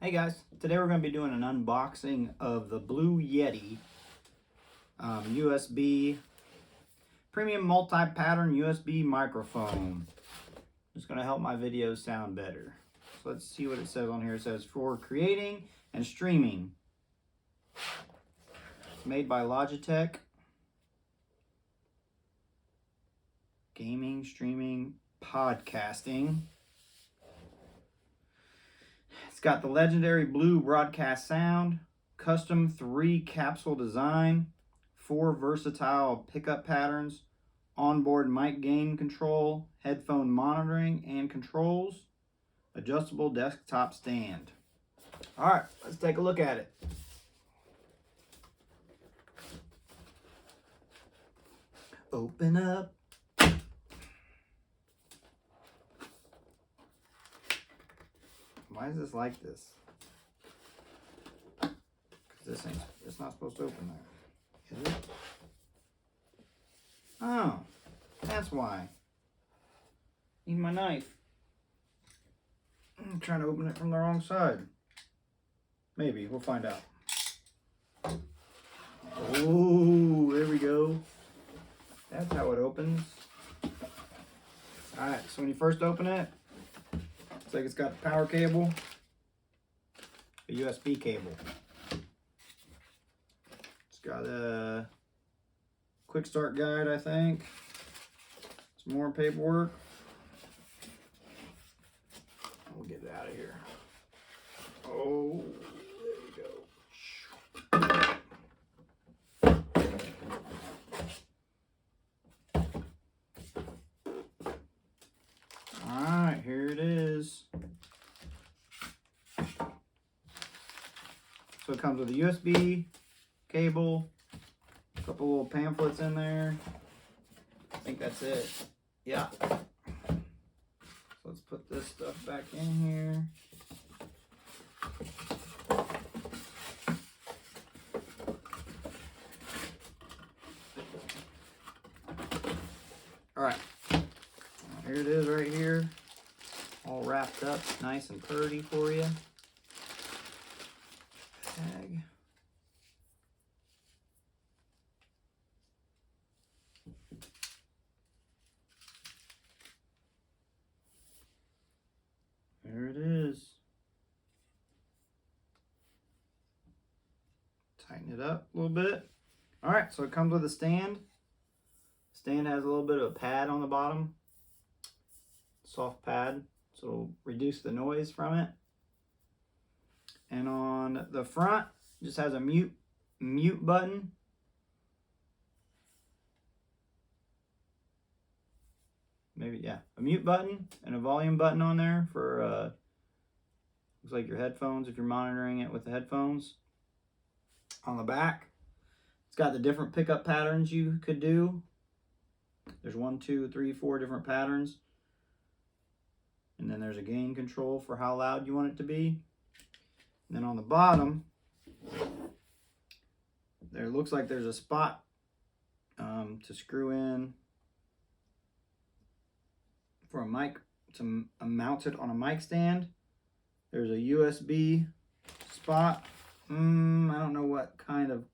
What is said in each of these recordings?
Hey guys, today we're going to be doing an unboxing of the Blue Yeti USB premium multi-pattern USB microphone. It's going to help my videos sound better. So let's see what it says on here. It says for creating and streaming. It's made by Logitech. Gaming, streaming, podcasting. It's got the legendary Blue broadcast sound, custom 3 capsule design, 4 versatile pickup patterns, onboard mic gain control, headphone monitoring and controls, adjustable desktop stand. All right, let's take a look at it. Open up. Why is this like this? Because it's not supposed to open there. Is it? Oh, that's why. Need my knife. I'm trying to open it from the wrong side. Maybe, we'll find out. Oh, there we go. That's how it opens. Alright, so when you first open it, looks like it's got the power cable, a USB cable. It's got a quick start guide, I think. Some more paperwork. We'll get it out of here. Oh, there you go. Alright, here it is. So it comes with a USB cable, a couple little pamphlets in there. I think that's it. Yeah. So let's put this stuff back in here. Alright. Here it is right here. All wrapped up nice and pretty for you. Tag. There it is. Tighten it up a little bit. All right, so it comes with a stand. Stand has a little bit of a pad on the bottom. Soft pad, so it'll reduce the noise from it. And on the front, it just has a mute button. Maybe, yeah, a mute button and a volume button on there for, looks like your headphones if you're monitoring it with the headphones. On the back, it's got the different pickup patterns you could do. There's 1, 2, 3, 4 different patterns. And then there's a gain control for how loud you want it to be. And then on the bottom, there looks like there's a spot to screw in for a mic, to mount it on a mic stand. There's a USB spot. I don't know what kind of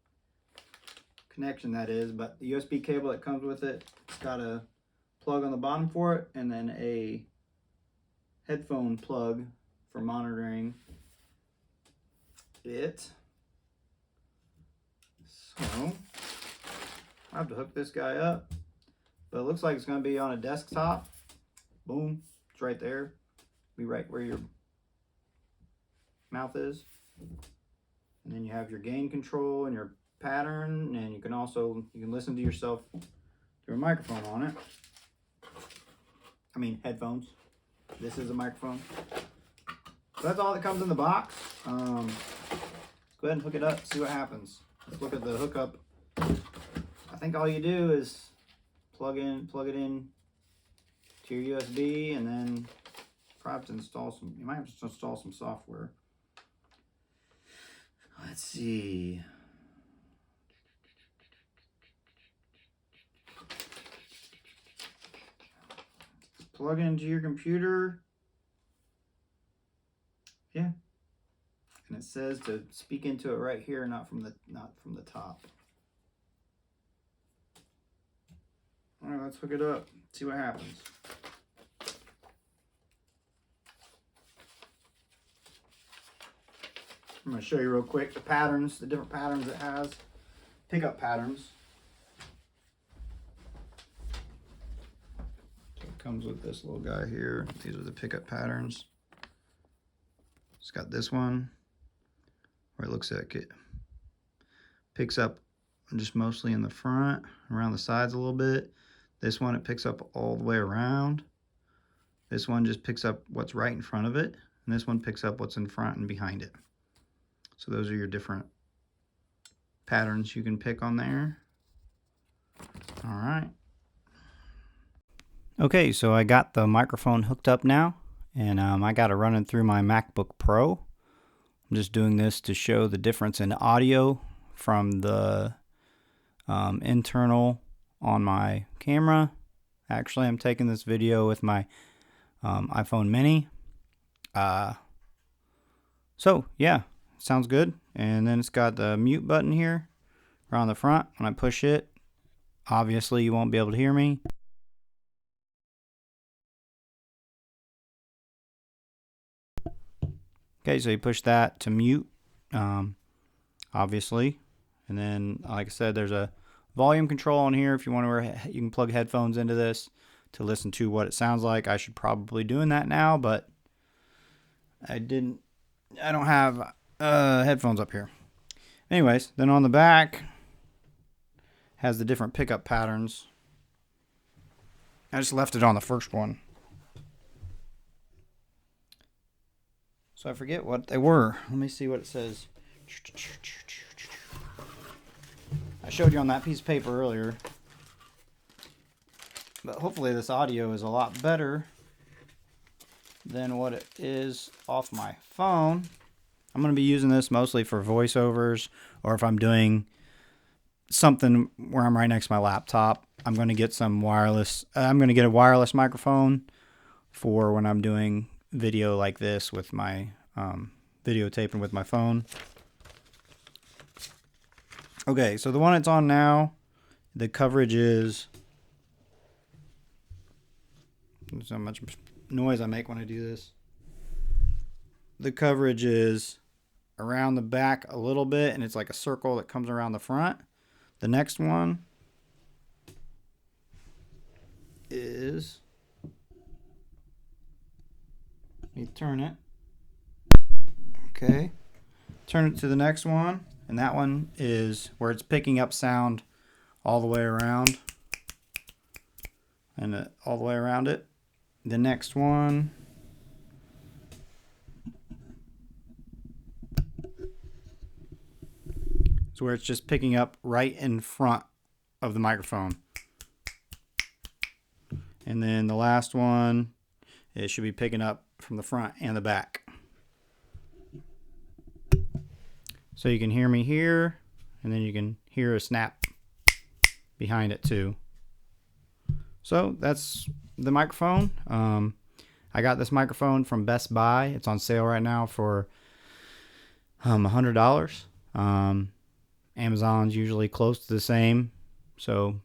connection that is, but the USB cable that comes with it, it's got a plug on the bottom for it, and then a headphone plug for monitoring it. So I have to hook this guy up, but it looks like it's going to be on a desktop. Boom, it's right there. Be right where your mouth is. And then you have your gain control and your pattern, and you can listen to yourself through a microphone on it. I mean headphones. This is a microphone. So that's all that comes in the box. Let's go ahead and hook it up, see what happens. Let's look at the hookup. I think all you do is plug it in to your USB, and then probably have to install some, you might have to install some software. Let's see. Plug it into your computer. Yeah. And it says to speak into it right here, not from the top. All right, let's hook it up. See what happens. I'm going to show you real quick the patterns, the different patterns it has. Pickup patterns. So it comes with this little guy here. These are the pickup patterns. It's got this one where it looks like it picks up just mostly in the front, around the sides a little bit. This one, it picks up all the way around. This one just picks up what's right in front of it. And this one picks up what's in front and behind it. So those are your different patterns you can pick on there. All right. Okay, so I got the microphone hooked up now, and I got it running through my MacBook Pro. I'm just doing this to show the difference in audio from the internal on my camera. Actually, I'm taking this video with my iPhone mini. So yeah, sounds good. And then it's got the mute button here around the front. When I push it, obviously you won't be able to hear me. Okay, so you push that to mute, obviously. And then, like I said, there's a volume control on here. If you want to, you can plug headphones into this to listen to what it sounds like. I should probably doing that now, but I don't have headphones up here. Anyways, then on the back has the different pickup patterns. I just left it on the first one, so I forget what they were. Let me see what it says. I showed you on that piece of paper earlier, but hopefully this audio is a lot better than what it is off my phone. I'm going to be using this mostly for voiceovers, or if I'm doing something where I'm right next to my laptop, I'm going to get some wireless. I'm going to get a wireless microphone for when I'm doing video like this with my videotaping with my phone. Okay, so the one it's on now, the coverage is, there's so much noise I make when I do this. The coverage is around the back a little bit, and it's like a circle that comes around the front. The next one is, let me turn it. Okay, turn it to the next one, and that one is where it's picking up sound all the way around, and all the way around it. The next one is where it's just picking up right in front of the microphone. And then the last one, it should be picking up from the front and the back. So you can hear me here, and then you can hear a snap behind it too. So that's the microphone. I got this microphone from Best Buy. It's on sale right now for $100. Amazon's usually close to the same. So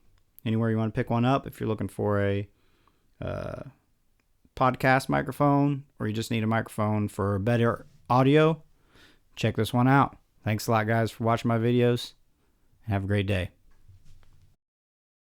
anywhere you want to pick one up, if you're looking for a podcast microphone, or you just need a microphone for better audio, check this one out. Thanks a lot, guys, for watching my videos. Have a great day.